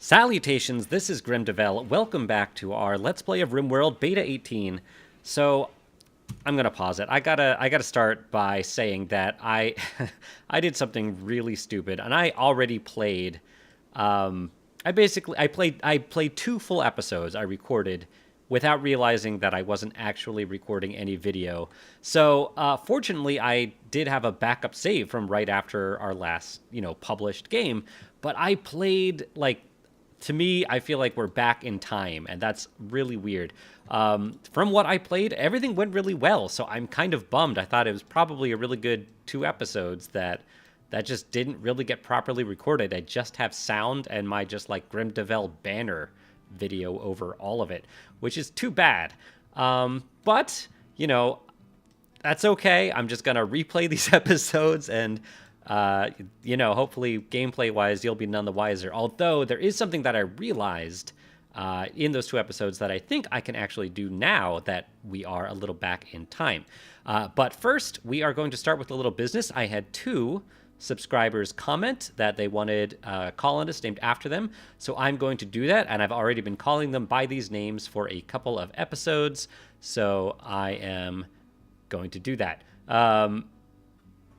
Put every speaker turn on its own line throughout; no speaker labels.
Salutations, this is GrimDevel. Welcome back to our Let's Play of RimWorld Beta 18. So, I'm gonna pause it. I gotta start by saying that I I did something really stupid, and I already played. I played 2 full episodes I recorded without realizing that I wasn't actually recording any video. So, fortunately, I did have a backup save from right after our last, published game. But I played like, to me, I feel like we're back in time, and that's really weird. From what I played, everything went really well, so I'm kind of bummed. I thought it was probably a really good 2 episodes that just didn't really get properly recorded. I just have sound and my just like GrimDevel banner video over all of it, which is too bad. But, that's okay. I'm just going to replay these episodes and hopefully gameplay-wise, you'll be none the wiser. Although there is something that I realized in those 2 episodes that I think I can actually do now that we are a little back in time. But first, we are going to start with a little business. I had 2 subscribers comment that they wanted a colonist named after them, so I'm going to do that, and I've already been calling them by these names for a couple of episodes, so I am going to do that.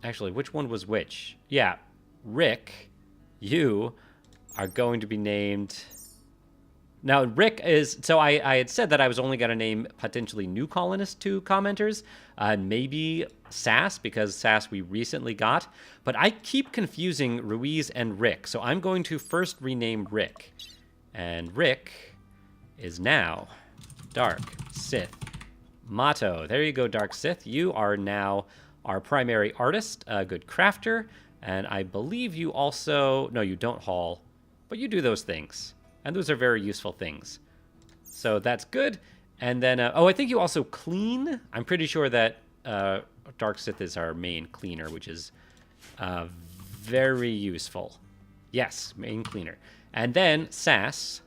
Actually, which one was which? Yeah, Rick, you are going to be named... Now, Rick is... So I had said that I was only going to name potentially new colonists to commenters. Maybe Sass, because Sass we recently got. But I keep confusing Ruiz and Rick. So I'm going to first rename Rick. And Rick is now Dark Sith Motto. There you go, Dark Sith. You are now our primary artist, a good crafter, and I believe you also... No, you don't haul, but you do those things, and those are very useful things. So that's good. And then, I think you also clean. I'm pretty sure that Dark Sith is our main cleaner, which is very useful. Yes, main cleaner. And then, Sass,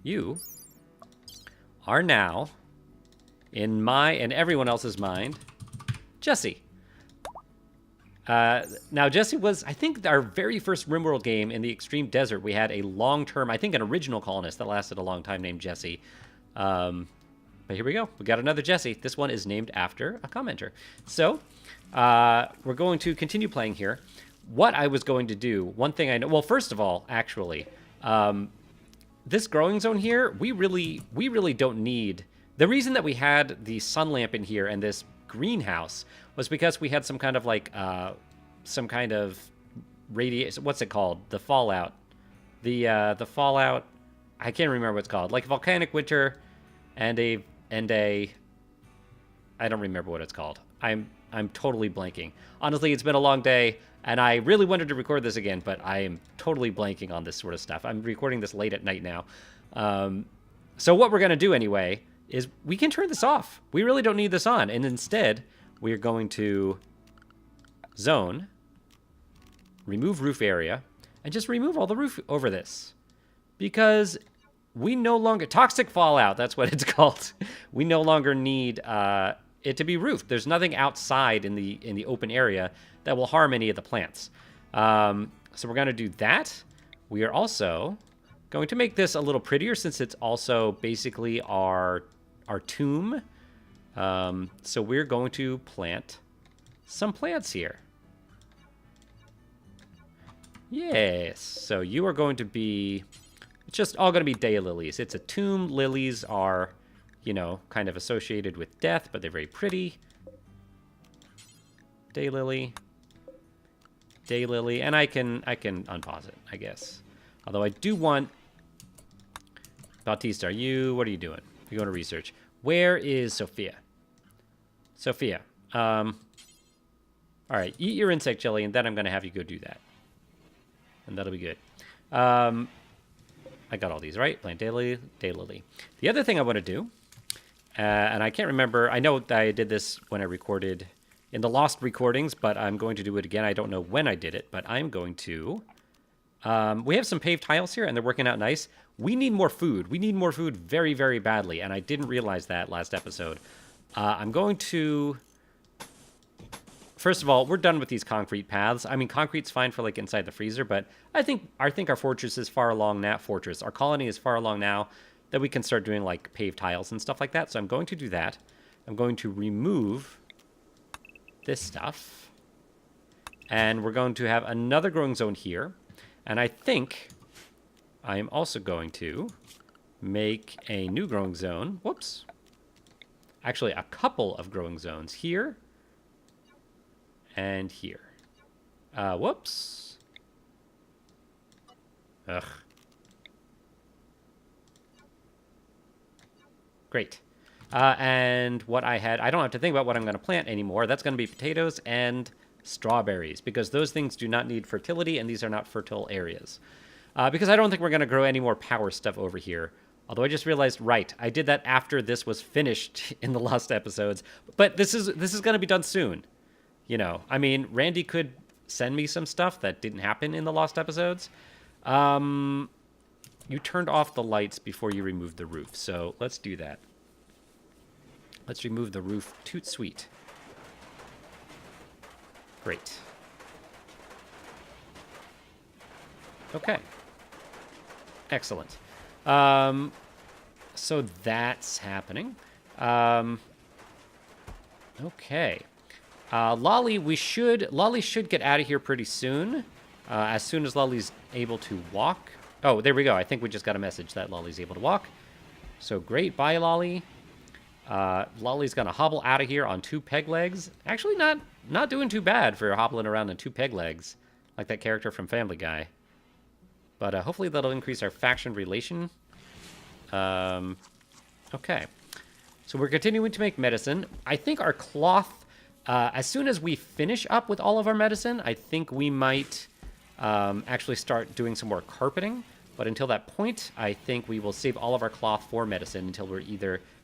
you are now, in my and everyone else's mind, Jesse. Now, Jesse was, I think, our very first RimWorld game in the Extreme Desert. We had a long-term, I think, an original colonist that lasted a long time named Jesse. But here we go. We got another Jesse. This one is named after a commenter. So, we're going to continue playing here. What I was going to do, one thing I know... Well, first of all, actually, this growing zone here, we really don't need... The reason that we had the sun lamp in here and this greenhouse was because we had some kind of like some kind of radiation. What's it called? The fallout. The fallout. I can't remember what it's called. Like volcanic winter, and a. I don't remember what it's called. I'm totally blanking. Honestly, it's been a long day, and I really wanted to record this again, but I am totally blanking on this sort of stuff. I'm recording this late at night now. So what we're gonna do anyway is we can turn this off. We really don't need this on. And instead, we're going to zone, remove roof area, and just remove all the roof over this. Because we no longer... Toxic fallout, that's what it's called. We no longer need it to be roofed. There's nothing outside in the open area that will harm any of the plants. So we're going to do that. We are also going to make this a little prettier since it's also basically our tomb. So we're going to plant some plants here. Yes. So you are going to be... It's just all going to be daylilies. It's a tomb. Lilies are, kind of associated with death, but they're very pretty. Daylily. Daylily. And I can unpause it, I guess. Although I do want... Bautista, what are you doing? You're going to research. Where is Sophia? Sophia. All right, eat your insect jelly, and then I'm going to have you go do that. And that'll be good. I got all these, right? Plant daylily. The other thing I want to do, and I can't remember, I know that I did this when I recorded in the lost recordings, but I'm going to do it again. I don't know when I did it, but I'm going to... we have some paved tiles here, and they're working out nice. We need more food. We need more food very, very badly, and I didn't realize that last episode. I'm going to first of all, we're done with these concrete paths. I mean, concrete's fine for like inside the freezer, but I think our fortress is far along now. Our colony is far along now that we can start doing like paved tiles and stuff like that. So I'm going to do that. I'm going to remove this stuff. And we're going to have another growing zone here. And I think I am also going to make a new growing zone. Whoops. Actually, a couple of growing zones here and here. Whoops. Ugh. Great. And what I don't have to think about what I'm going to plant anymore. That's going to be potatoes and strawberries, because those things do not need fertility, and these are not fertile areas. Because I don't think we're going to grow any more power stuff over here. Although I just realized, right, I did that after this was finished in the lost episodes. But this is going to be done soon. You know, I mean, Randy could send me some stuff that didn't happen in the lost episodes. You turned off the lights before you removed the roof, so let's do that. Let's remove the roof. Toot sweet. Great. Okay. Excellent. So that's happening. Okay. Lolly should get out of here pretty soon. As soon as Lolly's able to walk. Oh, there we go. I think we just got a message that Lolly's able to walk. So great. Bye, Lolly. Lolly's gonna hobble out of here on 2 peg legs. Actually, not doing too bad for hobbling around on 2 peg legs, like that character from Family Guy. But hopefully that'll increase our faction relation. Okay. So we're continuing to make medicine. I think our cloth, as soon as we finish up with all of our medicine, I think we might actually start doing some more carpeting. But until that point, I think we will save all of our cloth for medicine until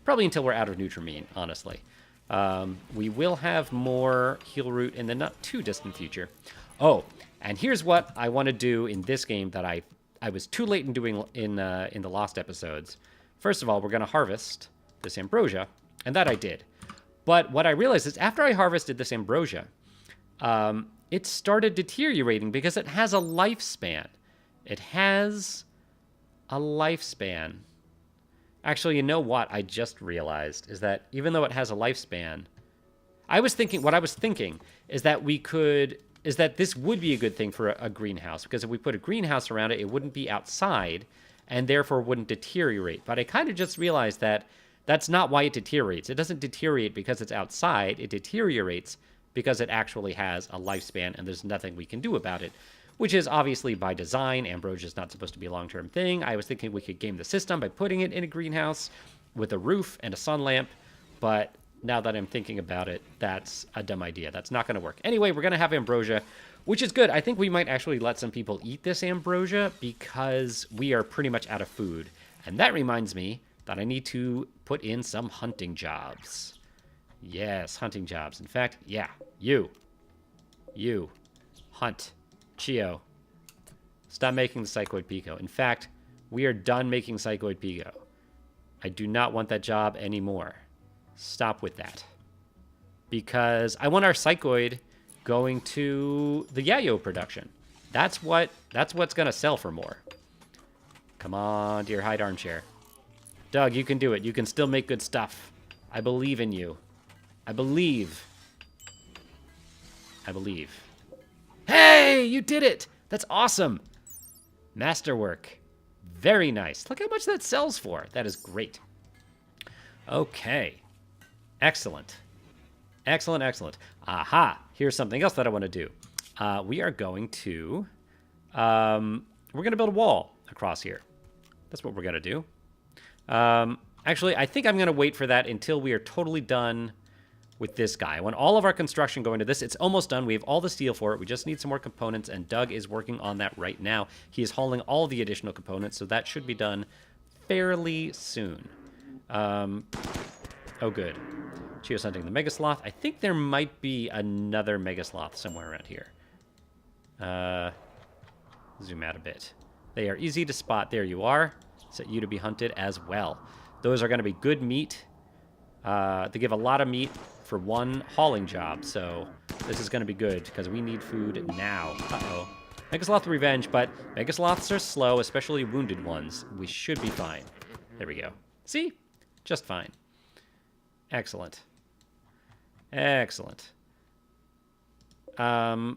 probably until we're out of Nutrimine, honestly. We will have more heal root in the not too distant future. Oh, and here's what I want to do in this game that I was too late in doing in the lost episodes. First of all, we're going to harvest this ambrosia, and that I did. But what I realized is after I harvested this ambrosia, it started deteriorating because it has a lifespan. It has a lifespan. Actually, you know what I just realized is that even though it has a lifespan, what I was thinking is that this would be a good thing for a greenhouse, because if we put a greenhouse around it, it wouldn't be outside and therefore wouldn't deteriorate. But I kind of just realized that that's not why it deteriorates. It doesn't deteriorate because it's outside. It deteriorates because it actually has a lifespan and there's nothing we can do about it, which is obviously by design. Ambrosia is not supposed to be a long-term thing. I was thinking we could game the system by putting it in a greenhouse with a roof and a sun lamp, but now that I'm thinking about it, that's a dumb idea. That's not going to work. Anyway, we're going to have ambrosia, which is good. I think we might actually let some people eat this ambrosia because we are pretty much out of food. And that reminds me that I need to put in some hunting jobs. Yes, hunting jobs. In fact, yeah, you, hunt. Chio, stop making the Psychoid Pico. In fact, we are done making Psychoid Pico. I do not want that job anymore. Stop with that. Because I want our Psychoid going to the Yayo production. That's what's going to sell for more. Come on, dear hide armchair. Doug, you can do it. You can still make good stuff. I believe in you. I believe. Hey, you did it! That's awesome! Masterwork. Very nice. Look how much that sells for. That is great. Okay. Excellent. Excellent. Aha! Here's something else that I want to do. We are going to... we're going to build a wall across here. That's what we're going to do. Actually, I think I'm going to wait for that until we are totally done with this guy. I want all of our construction going to this. It's almost done. We have all the steel for it. We just need some more components, and Doug is working on that right now. He is hauling all the additional components, so that should be done fairly soon. Oh, good. Chio's hunting the Megasloth. I think there might be another Megasloth somewhere around here. Zoom out a bit. They are easy to spot. There you are. Set you to be hunted as well. Those are going to be good meat. They give a lot of meat for one hauling job, so this is going to be good because we need food now. Uh-oh. Megasloth revenge, but Megasloths are slow, especially wounded ones. We should be fine. There we go. See? Just fine. Excellent. Excellent. There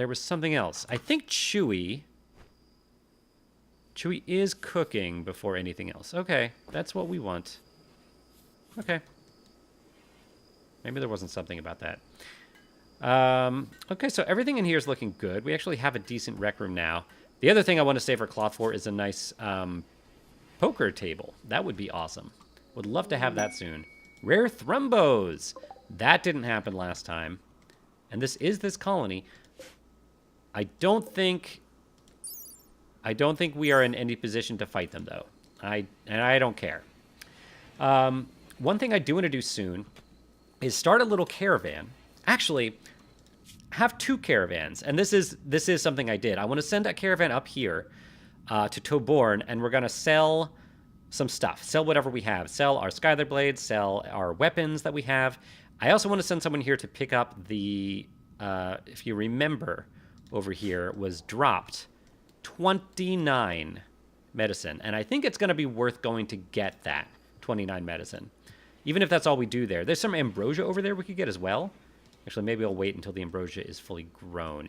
was something else. I think Chewie is cooking before anything else. Okay, that's what we want. Okay. Maybe there wasn't something about that. Okay, so everything in here is looking good. We actually have a decent rec room now. The other thing I want to save our cloth for is a nice poker table. That would be awesome. Would love to have that soon. Rare Thrumbos. That didn't happen last time. And this is this colony. I don't think we are in any position to fight them, though. I don't care. One thing I do want to do soon is start a little caravan. Actually, have 2 caravans. And this is something I did. I want to send a caravan up here to Toborn, and we're going to sell some stuff. Sell whatever we have. Sell our Skylar Blades, sell our weapons that we have. I also want to send someone here to pick up the, if you remember, over here was dropped 29 medicine. And I think it's going to be worth going to get that 29 medicine. Even if that's all we do there. There's some ambrosia over there we could get as well. Actually, maybe I'll wait until the ambrosia is fully grown.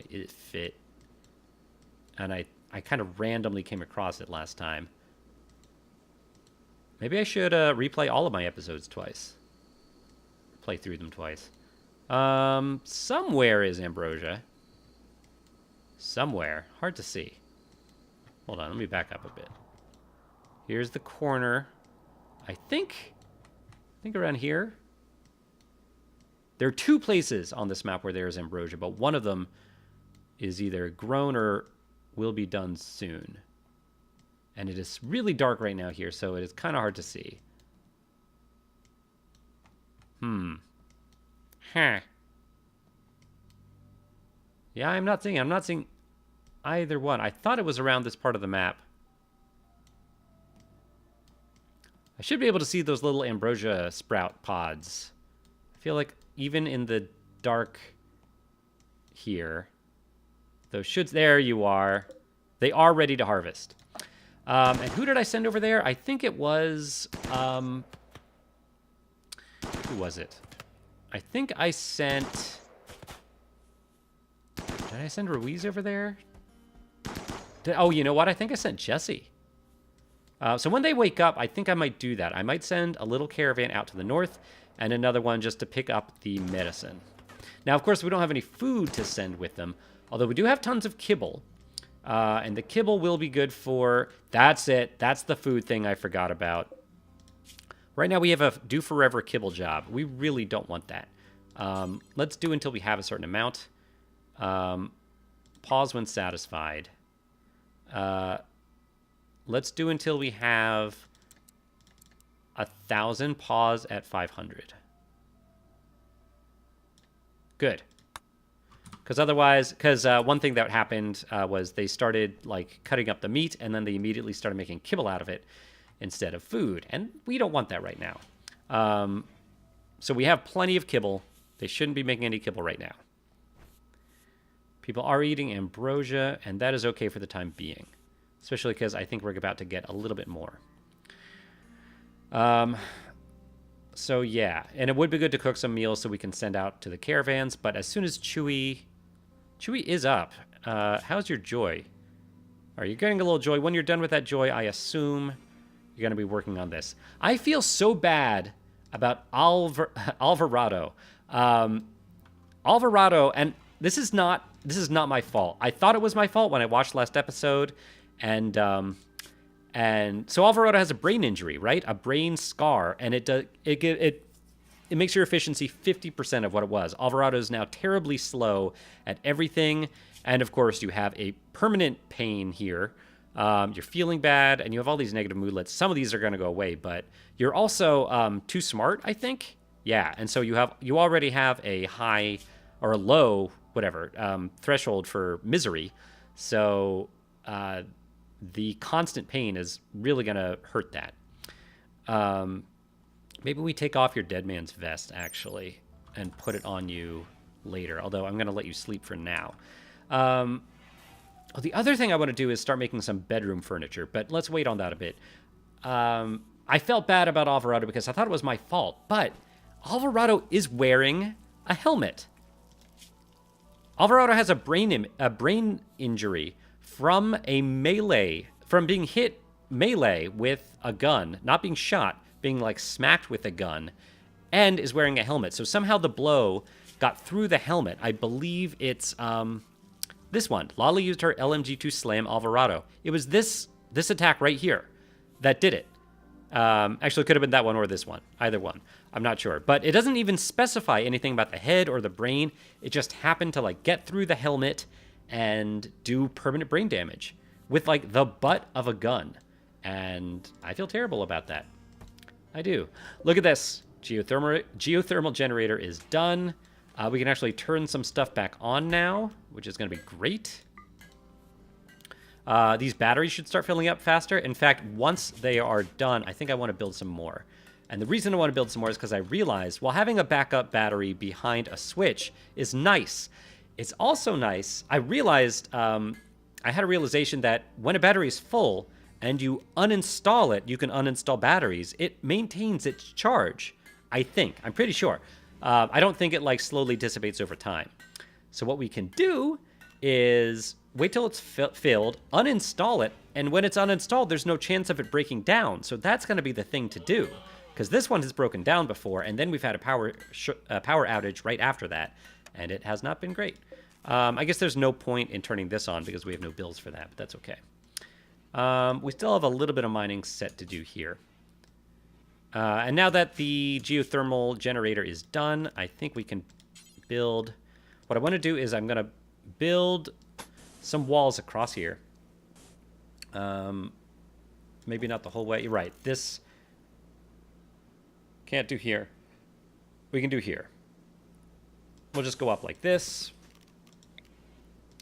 And I kind of randomly came across it last time. Maybe I should replay all of my episodes twice. Play through them twice. Somewhere is ambrosia. Somewhere. Hard to see. Hold on, let me back up a bit. Here's the corner. I think around here. There are 2 places on this map where there is ambrosia, but one of them is either grown or will be done soon. And it is really dark right now here, so it is kind of hard to see. Huh. Yeah, I'm not seeing either one. I thought it was around this part of the map. I should be able to see those little ambrosia sprout pods. I feel like even in the dark here, those should... There you are. They are ready to harvest. And who did I send over there? I think it was... who was it? I think I sent... Did I send Ruiz over there? Oh, you know what? I think I sent Jesse. So when they wake up, I think I might do that. I might send a little caravan out to the north and another one just to pick up the medicine. Now, of course, we don't have any food to send with them, although we do have tons of kibble. And the kibble will be good for... That's it. That's the food thing I forgot about. Right now we have a do forever kibble job. We really don't want that. Let's do until we have a certain amount. Pause when satisfied. Let's do until we have 1,000. Pause at 500. Good. Because otherwise, one thing that happened was they started like cutting up the meat, and then they immediately started making kibble out of it instead of food, and we don't want that right now. So we have plenty of kibble. They shouldn't be making any kibble right now. People are eating ambrosia, and that is okay for the time being, especially because I think we're about to get a little bit more. So yeah, and it would be good to cook some meals so we can send out to the caravans, but as soon as Chewie is up, how's your joy? Are you getting a little joy? When you're done with that joy, I assume you're going to be working on this. I feel so bad about Alvarado. Alvarado, and this is not my fault. I thought it was my fault when I watched last episode, and so Alvarado has a brain injury, right? A brain scar, and it makes your efficiency 50% of what it was. Alvarado is now terribly slow at everything, and of course you have a permanent pain here. You're feeling bad, and you have all these negative moodlets. Some of these are going to go away, but you're also too smart, I think. Yeah, and so you already have a high or a low, whatever, threshold for misery. So the constant pain is really going to hurt that. Maybe we take off your dead man's vest, actually, and put it on you later. Although I'm going to let you sleep for now. The other thing I want to do is start making some bedroom furniture, but let's wait on that a bit. I felt bad about Alvarado because I thought it was my fault, but Alvarado is wearing a helmet. Alvarado has a brain injury from from being hit melee with a gun, not being shot, being like smacked with a gun, and is wearing a helmet. So somehow the blow got through the helmet. I believe it's this one. Lala used her LMG to slam Alvarado. It was this attack right here that did it. Actually, it could have been that one or this one. Either one. I'm not sure. But it doesn't even specify anything about the head or the brain. It just happened to like get through the helmet and do permanent brain damage with like the butt of a gun. And I feel terrible about that. I do. Look at this. Geothermal generator is done. We can actually turn some stuff back on now, which is going to be great. These batteries should start filling up faster. In fact, once they are done, I think I want to build some more. And the reason I want to build some more is because I realized, while having a backup battery behind a switch is nice, it's also nice. I realized, I had a realization that when a battery is full and you uninstall it, you can uninstall batteries. It maintains its charge, I think. I'm pretty sure. I don't think it like slowly dissipates over time. So what we can do is wait till it's filled, uninstall it, and when it's uninstalled, there's no chance of it breaking down. So that's going to be the thing to do, because this one has broken down before, and then we've had a power outage right after that, and it has not been great. I guess there's no point in turning this on because we have no bills for that, but that's okay. We still have a little bit of mining set to do here. And now that the geothermal generator is done, I think we can build... What I want to do is I'm going to build some walls across here. Maybe not the whole way. You're right. This can't do here. We can do here. We'll just go up like this.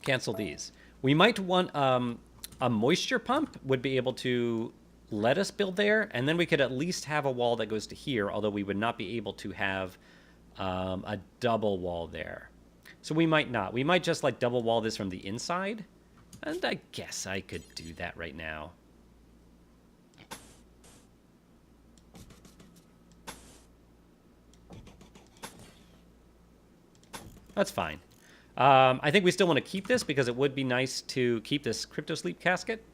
Cancel these. We might want a moisture pump would be able to let us build there, and then we could at least have a wall that goes to here, although we would not be able to have a double wall there. So we might not. We might just like double wall this from the inside, and I guess I could do that right now. That's fine. I think we still want to keep this because it would be nice to keep this crypto sleep casket.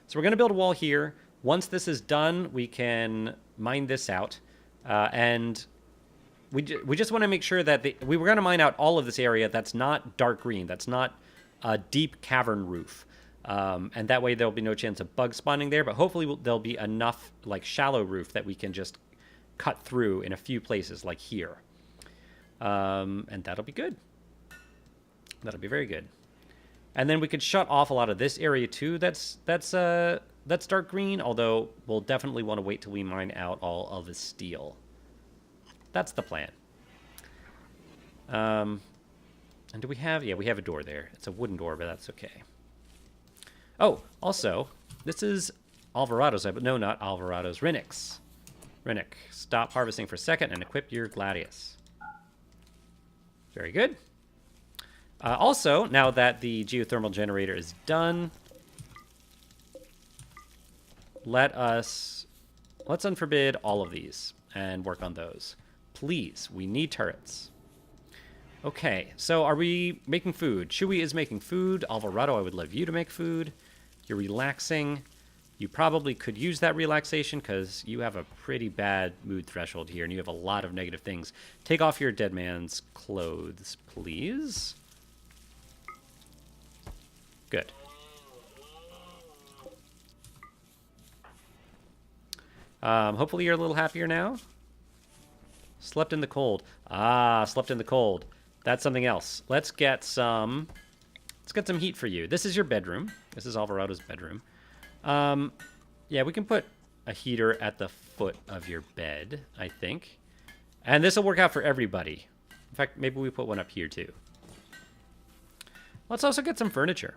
So we're going to build a wall here. Once this is done, we can mine this out. And we just want to make sure that we were going to mine out all of this area that's not dark green. That's not a deep cavern roof. And that way there'll be no chance of bug spawning there. But hopefully there'll be enough like shallow roof that we can just cut through in a few places like here. And that'll be good. That'll be very good. And then we could shut off a lot of this area too. That's dark green, although we'll definitely want to wait till we mine out all of the steel. That's the plan. And do we have... Yeah, we have a door there. It's a wooden door, but that's okay. Oh, also, this is Alvarado's... No, not Alvarado's. Rennick's. Rennick, stop harvesting for a second and equip your Gladius. Very good. Also, now that the geothermal generator is done, let's unforbid all of these and work on those. Please, we need turrets. Okay, so are we making food? Chewy is making food. Alvarado, I would love you to make food. You're relaxing. You probably could use that relaxation because you have a pretty bad mood threshold here and you have a lot of negative things. Take off your dead man's clothes, please. Good. Hopefully you're a little happier now. Slept in the cold. Ah, slept in the cold. That's something else. Let's get some heat for you. This is your bedroom. This is Alvarado's bedroom. Yeah, we can put a heater at the foot of your bed, I think. And this will work out for everybody. In fact, maybe we put one up here too. Let's also get some furniture.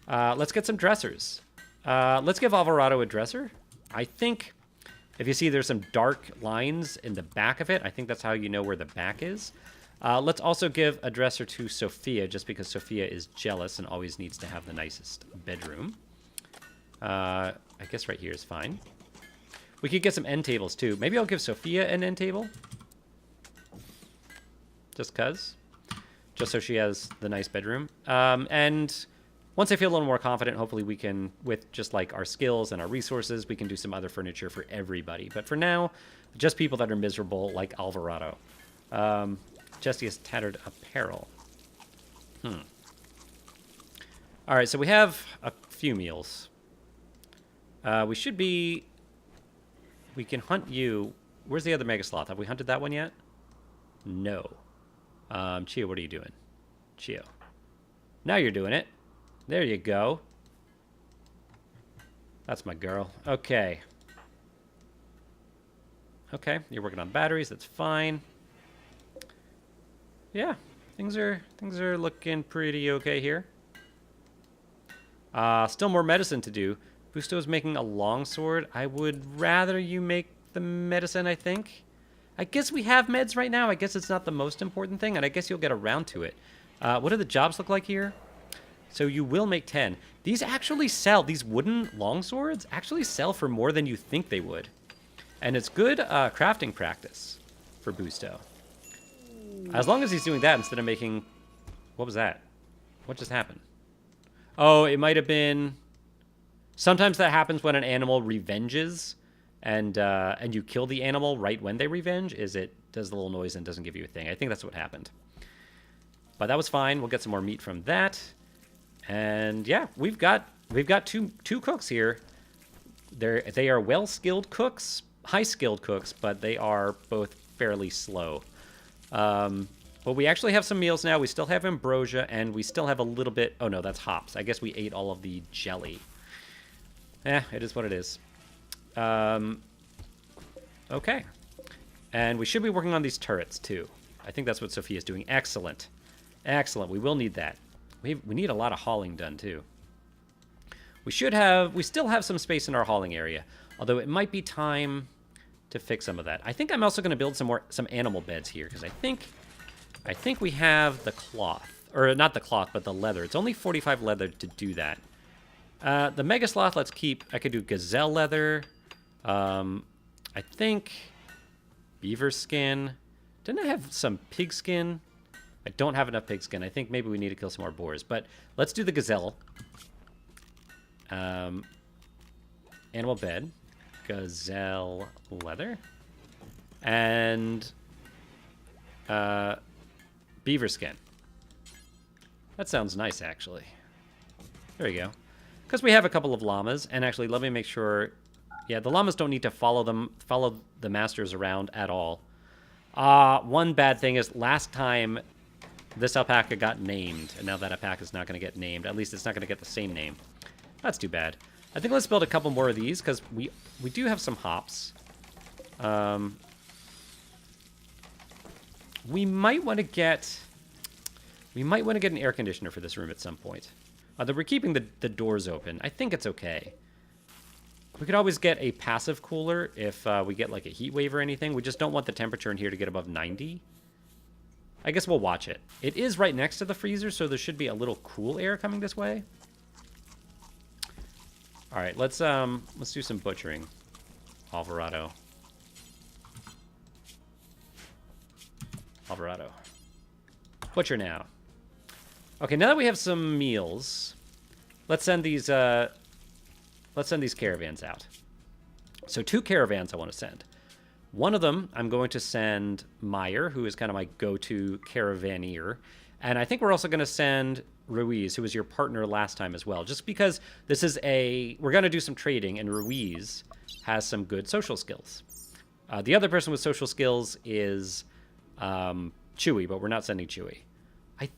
Let's get some dressers. Let's give Alvarado a dresser. I think If you see there's some dark lines in the back of it, I think that's how you know where the back is. Let's also give a dresser to Sophia, just because Sophia is jealous and always needs to have the nicest bedroom. I guess right here is fine. We could get some end tables, too. Maybe I'll give Sophia an end table. Just because. Just so she has the nice bedroom. And once I feel a little more confident, hopefully we can, with just like our skills and our resources, we can do some other furniture for everybody. But for now, just people that are miserable, like Alvarado. Jesse has tattered apparel. All right, so we have a few meals. We should be... We can hunt you. Where's the other Mega Sloth? Have we hunted that one yet? No. Chio, what are you doing? Chio. Now you're doing it. There you go. That's my girl. Okay. Okay, you're working on batteries. That's fine. Yeah, things are looking pretty okay here. Still more medicine to do. Busto's making a longsword. I would rather you make the medicine, I think. I guess we have meds right now. I guess it's not the most important thing, and I guess you'll get around to it. What do the jobs look like here? So you will make 10. These actually sell. These wooden longswords actually sell for more than you think they would. And it's good crafting practice for Busto. As long as he's doing that instead of making... What was that? What just happened? Oh, it might have been... Sometimes that happens when an animal revenges, and you kill the animal right when they revenge. Is it does the little noise and doesn't give you a thing? I think that's what happened. But that was fine. We'll get some more meat from that. And yeah, we've got two cooks here. They are well-skilled cooks, high-skilled cooks, but they are both fairly slow. But we actually have some meals now. We still have ambrosia, and we still have a little bit... Oh, no, that's hops. I guess we ate all of the jelly. It is what it is. Okay. And we should be working on these turrets, too. I think that's what Sophia's doing. Excellent. Excellent. We will need that. We need a lot of hauling done, too. We still have some space in our hauling area, although it might be time to fix some of that. I think I'm also going to build some animal beds here, because I think we have the cloth. Or not the cloth, but the leather. It's only 45 leather to do that. The Mega Sloth, let's keep... I could do gazelle leather. I think beaver skin. Didn't I have some pig skin? I don't have enough pig skin. I think maybe we need to kill some more boars. But let's do the gazelle. Animal bed. Gazelle leather. And beaver skin. That sounds nice, actually. There you go. Because we have a couple of llamas. And actually, let me make sure... Yeah, the llamas don't need to follow the masters around at all. One bad thing is last time this alpaca got named, and now that alpaca is not going to get named. At least it's not going to get the same name. That's too bad. I think let's build a couple more of these because we do have some hops. We might want to get an air conditioner for this room at some point. Although we're keeping the doors open. I think it's okay. We could always get a passive cooler if we get like a heat wave or anything. We just don't want the temperature in here to get above 90. I guess we'll watch it. It is right next to the freezer, so there should be a little cool air coming this way. All right, let's do some butchering. Alvarado. Butcher now. Okay, now that we have some meals, let's send these caravans out. So 2 caravans I want to send. One of them, I'm going to send Meyer, who is kind of my go-to caravaneer. And I think we're also going to send Ruiz, who was your partner last time as well. Just because this is we're going to do some trading, and Ruiz has some good social skills. The other person with social skills is Chewy, but we're not sending Chewy. I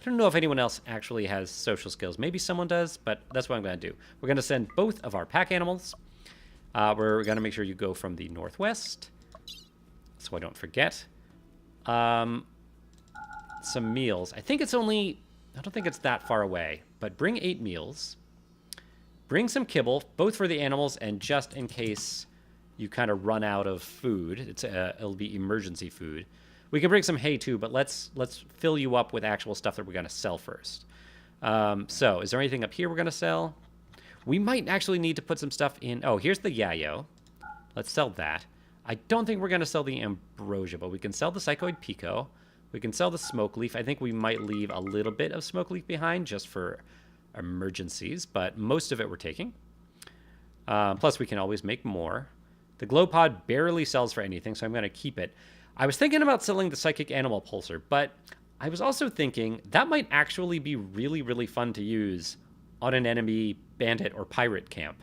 don't know if anyone else actually has social skills. Maybe someone does, but that's what I'm going to do. We're going to send both of our pack animals. We're going to make sure you go from the northwest, so I don't forget. Some meals. I don't think it's that far away, but bring 8 meals. Bring some kibble, both for the animals and just in case you kind of run out of food. It'll be emergency food. We can bring some hay too, but let's fill you up with actual stuff that we're going to sell first. So is there anything up here we're going to sell? We might actually need to put some stuff in. Oh, here's the yayo. Let's sell that. I don't think we're going to sell the ambrosia, but we can sell the psychoid pico. We can sell the smoke leaf. I think we might leave a little bit of smoke leaf behind just for emergencies, but most of it we're taking. Plus, we can always make more. The glow pod barely sells for anything, so I'm going to keep it. I was thinking about selling the psychic animal pulsar, but I was also thinking that might actually be really, really fun to use on an enemy bandit or pirate camp.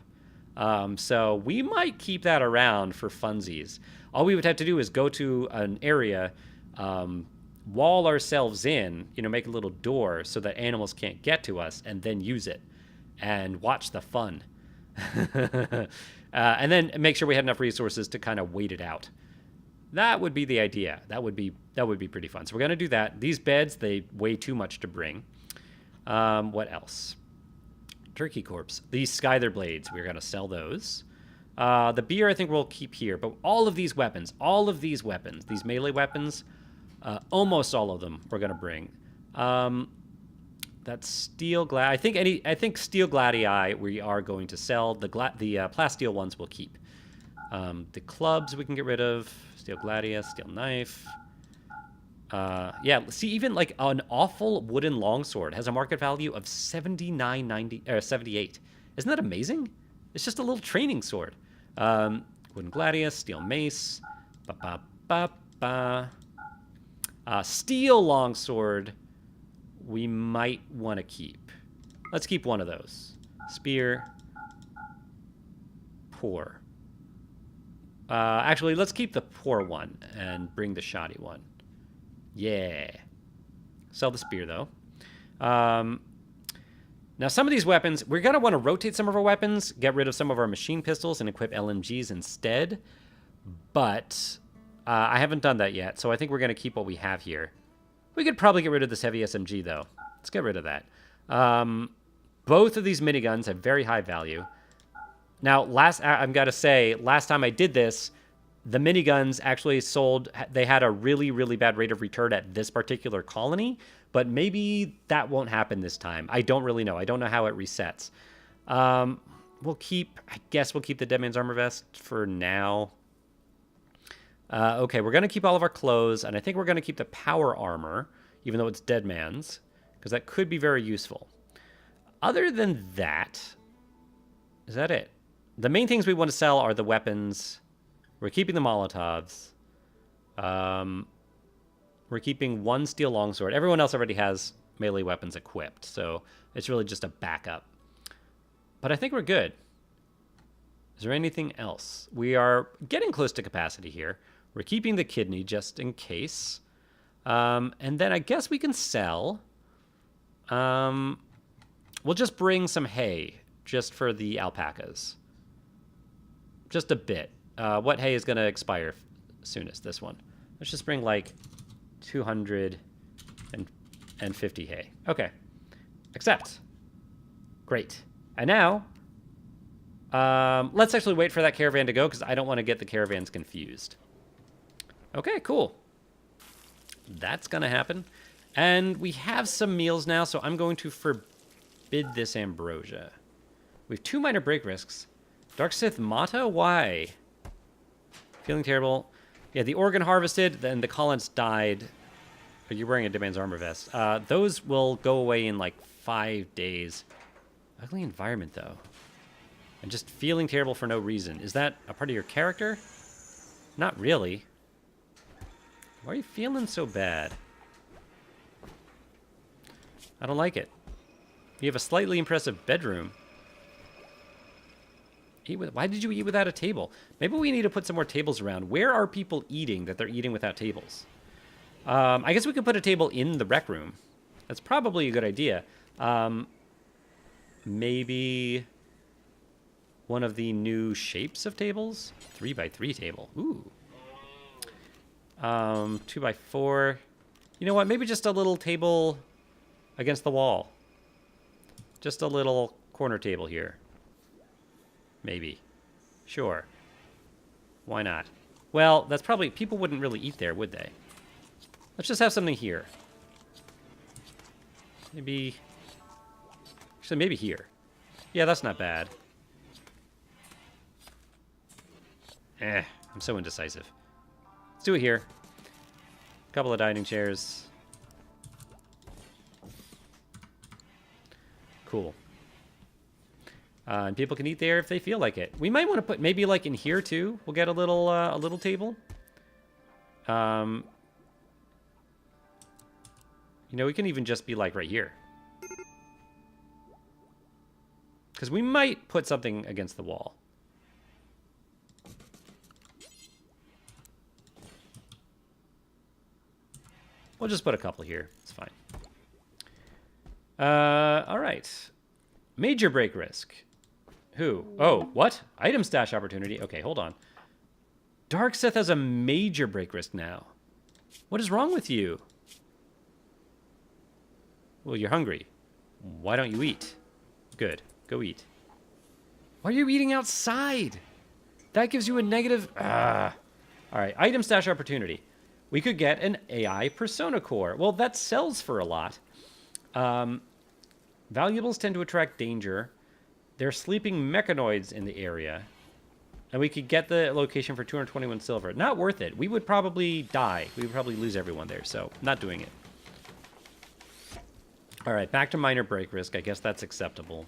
So we might keep that around for funsies. All we would have to do is go to an area, wall ourselves in, make a little door so that animals can't get to us, and then use it and watch the fun. And then make sure we had enough resources to kind of wait it out. That would be the idea. That would be pretty fun. So we're going to do that. These beds, they weigh too much to bring. What else? Turkey corpse. These scyther blades, we're going to sell those. The beer I think we'll keep here. But all of these weapons, these melee weapons, almost all of them we're going to bring. That's steel glad. I think steel gladii we are going to sell. The plasteel ones we'll keep. The clubs we can get rid of. Steel gladius, steel knife. Yeah, see, even like an awful wooden longsword has a market value of $79.90 or $78. Isn't that amazing? It's just a little training sword. Wooden gladius, steel mace. Steel longsword we might want to keep. Let's keep one of those. Spear. Poor. Actually, let's keep the poor one and bring the shoddy one. Yeah. Sell the spear, though. Now, some of these weapons, we're going to want to rotate some of our weapons, get rid of some of our machine pistols, and equip LMGs instead. But I haven't done that yet, so I think we're going to keep what we have here. We could probably get rid of this heavy SMG, though. Let's get rid of that. Both of these miniguns have very high value. Now, I've got to say, last time I did this, the miniguns actually sold. They had a really, really bad rate of return at this particular colony, but maybe that won't happen this time. I don't really know. I don't know how it resets. I guess we'll keep the Dead Man's Armor Vest for now. Okay, we're going to keep all of our clothes, and I think we're going to keep the power armor, even though it's Dead Man's, because that could be very useful. Other than that, is that it? The main things we want to sell are the weapons. We're keeping the Molotovs. We're keeping one steel longsword. Everyone else already has melee weapons equipped, so it's really just a backup. But I think we're good. Is there anything else? We are getting close to capacity here. We're keeping the kidney just in case. And then I guess we can sell. We'll just bring some hay just for the alpacas. Just a bit. What hay is going to expire soonest? This one. Let's just bring like 250 hay. Okay. Accept. Great. And now, let's actually wait for that caravan to go because I don't want to get the caravans confused. Okay, cool. That's going to happen. And we have some meals now, so I'm going to forbid this ambrosia. We have 2 minor break risks. Dark Sith Mata? Why? Feeling terrible. Yeah, the organ harvested, then the colonist died. But you're wearing a Dead Man's Armor Vest. Those will go away in like 5 days. Ugly environment, though. And just feeling terrible for no reason. Is that a part of your character? Not really. Why are you feeling so bad? I don't like it. You have a slightly impressive bedroom. Why did you eat without a table? Maybe we need to put some more tables around. Where are people eating that they're eating without tables? I guess we could put a table in the rec room. That's probably a good idea. Maybe one of the new shapes of tables? 3x3 table. Ooh. 2x4. You know what? Maybe just a little table against the wall. Just a little corner table here. Maybe. Sure. Why not? Well, that's probably... People wouldn't really eat there, would they? Let's just have something here. Maybe... Actually, maybe here. Yeah, that's not bad. I'm so indecisive. Let's do it here. A couple of dining chairs. Cool. And people can eat there if they feel like it. We might want to put maybe like in here too. We'll get a little table. You know, we can even just be like right here. Because we might put something against the wall. We'll just put a couple here. It's fine. All right. Major break risk. Who? Oh, what? Item stash opportunity. Okay, hold on. Dark Sith has a major break risk now. What is wrong with you? Well, you're hungry. Why don't you eat? Good. Go eat. Why are you eating outside? That gives you a negative... All right, item stash opportunity. We could get an AI persona core. Well, that sells for a lot. Valuables tend to attract danger. There are sleeping mechanoids in the area. And we could get the location for 221 silver. Not worth it. We would probably die. We would probably lose everyone there, so not doing it. All right, back to minor break risk. I guess that's acceptable.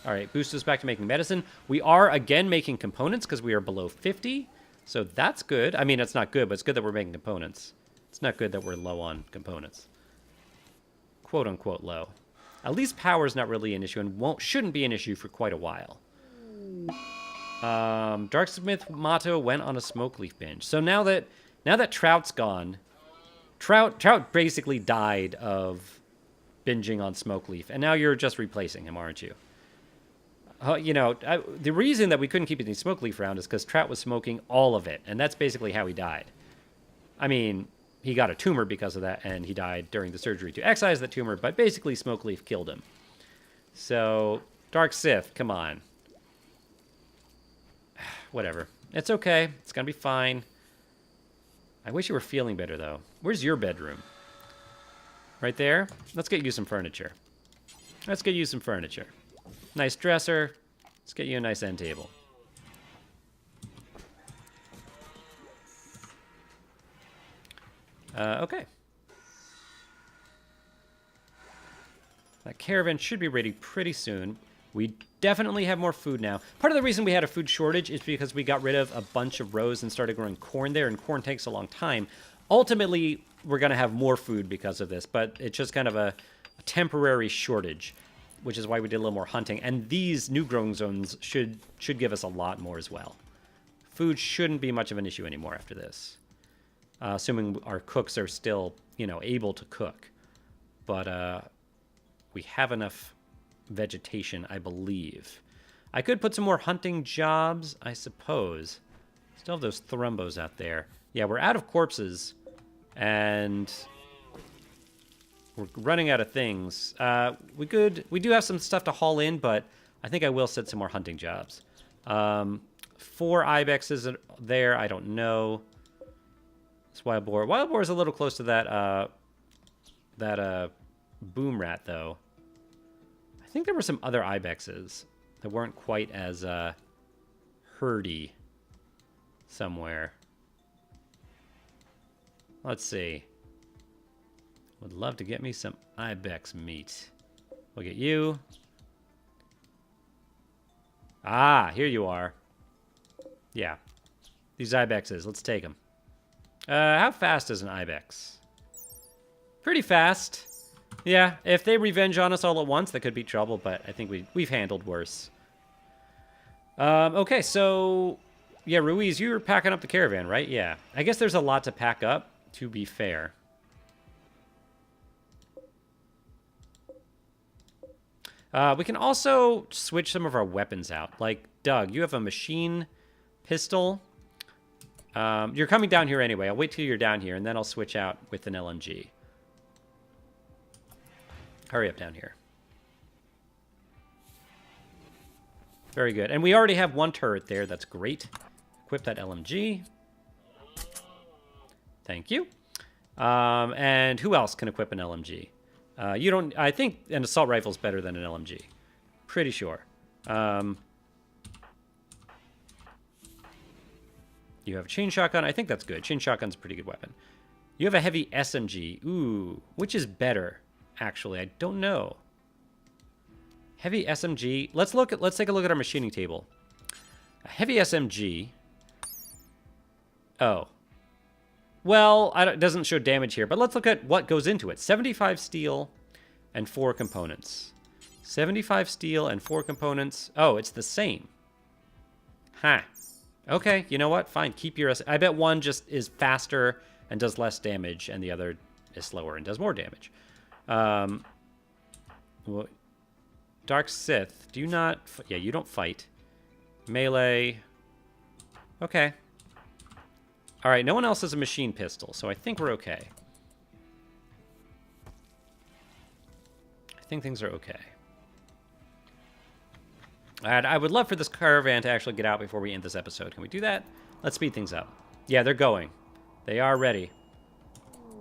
All right, boost us back to making medicine. We are, again, making components because we are below 50. So that's good. I mean, it's not good, but it's good that we're making components. It's not good that we're low on components. Quote unquote low. At least power's not really an issue and shouldn't be an issue for quite a while. Darksmith Motto went on a smoke leaf binge. So now that Trout's gone, Trout basically died of binging on smoke leaf, and now you're just replacing him, aren't you? You know, the reason that we couldn't keep any smoke leaf around is because Trout was smoking all of it, and that's basically how he died. I mean, he got a tumor because of that, and he died during the surgery to excise the tumor, but basically smoke leaf killed him. So, Dark Sith, come on. Whatever. It's okay. It's gonna be fine. I wish you were feeling better, though. Where's your bedroom? Right there? Let's get you some furniture. Let's get you some furniture. Nice dresser. Let's get you a nice end table. Okay. That caravan should be ready pretty soon. We definitely have more food now. Part of the reason we had a food shortage is because we got rid of a bunch of rows and started growing corn there, and corn takes a long time. Ultimately, we're going to have more food because of this, but it's just kind of a temporary shortage, which is why we did a little more hunting. And these new growing zones should give us a lot more as well. Food shouldn't be much of an issue anymore after this. Assuming our cooks are still, you know, able to cook. But we have enough vegetation, I believe. I could put some more hunting jobs, I suppose. Still have those thrumbos out there. Yeah, we're out of corpses. And... we're running out of things. We do have some stuff to haul in, but I think I will set some more hunting jobs. 4 ibexes there. I don't know. This wild boar. Wild boar is a little close to that boom rat, though. I think there were some other ibexes that weren't quite as herdy somewhere. Let's see. Would love to get me some ibex meat. We'll get you. Ah, here you are. Yeah. These ibexes, let's take them. How fast is an ibex? Pretty fast. Yeah, if they revenge on us all at once, that could be trouble, but I think we've handled worse. Okay, so... yeah, Ruiz, you were packing up the caravan, right? Yeah. I guess there's a lot to pack up, to be fair. We can also switch some of our weapons out. Like, Doug, you have a machine pistol. You're coming down here anyway. I'll wait till you're down here, and then I'll switch out with an LMG. Hurry up down here. Very good. And we already have one turret there. That's great. Equip that LMG. Thank you. And who else can equip an LMG? You don't... I think an assault rifle is better than an LMG. Pretty sure. You have a chain shotgun. I think that's good. Chain shotgun's a pretty good weapon. You have a heavy SMG. Ooh, which is better? Actually, I don't know. Heavy SMG. Let's take a look at our machining table. A heavy SMG. Oh. Well, it doesn't show damage here, but let's look at what goes into it. 75 steel and 4 components. 75 steel and 4 components. Oh, it's the same. Huh. Okay, you know what? Fine, keep your... I bet one just is faster and does less damage, and the other is slower and does more damage. Well, Dark Sith, do you not... Yeah, you don't fight. Melee. Okay. All right, no one else has a machine pistol, so I think we're okay. I think things are okay. And I would love for this caravan to actually get out before we end this episode. Can we do that? Let's speed things up. Yeah, they're going. They are ready.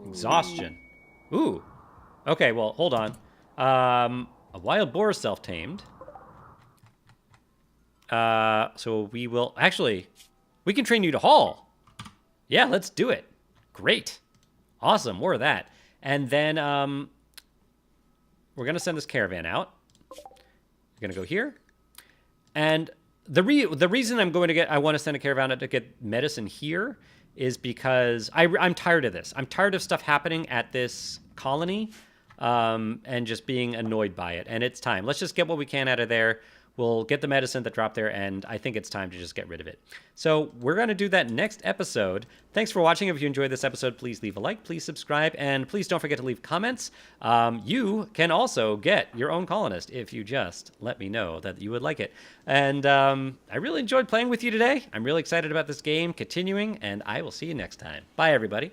Exhaustion. Ooh. Okay, well, hold on. A wild boar self-tamed. So we will... Actually, we can train you to haul. Yeah, let's do it. Great. Awesome. More of that. And then we're going to send this caravan out. We're going to go here. And the reason I want to send a caravan out to get medicine here is because I'm tired of this. I'm tired of stuff happening at this colony and just being annoyed by it. And it's time. Let's just get what we can out of there. We'll get the medicine that dropped there, and I think it's time to just get rid of it. So we're going to do that next episode. Thanks for watching. If you enjoyed this episode, please leave a like, please subscribe, and please don't forget to leave comments. You can also get your own colonist if you just let me know that you would like it. And I really enjoyed playing with you today. I'm really excited about this game continuing, and I will see you next time. Bye, everybody.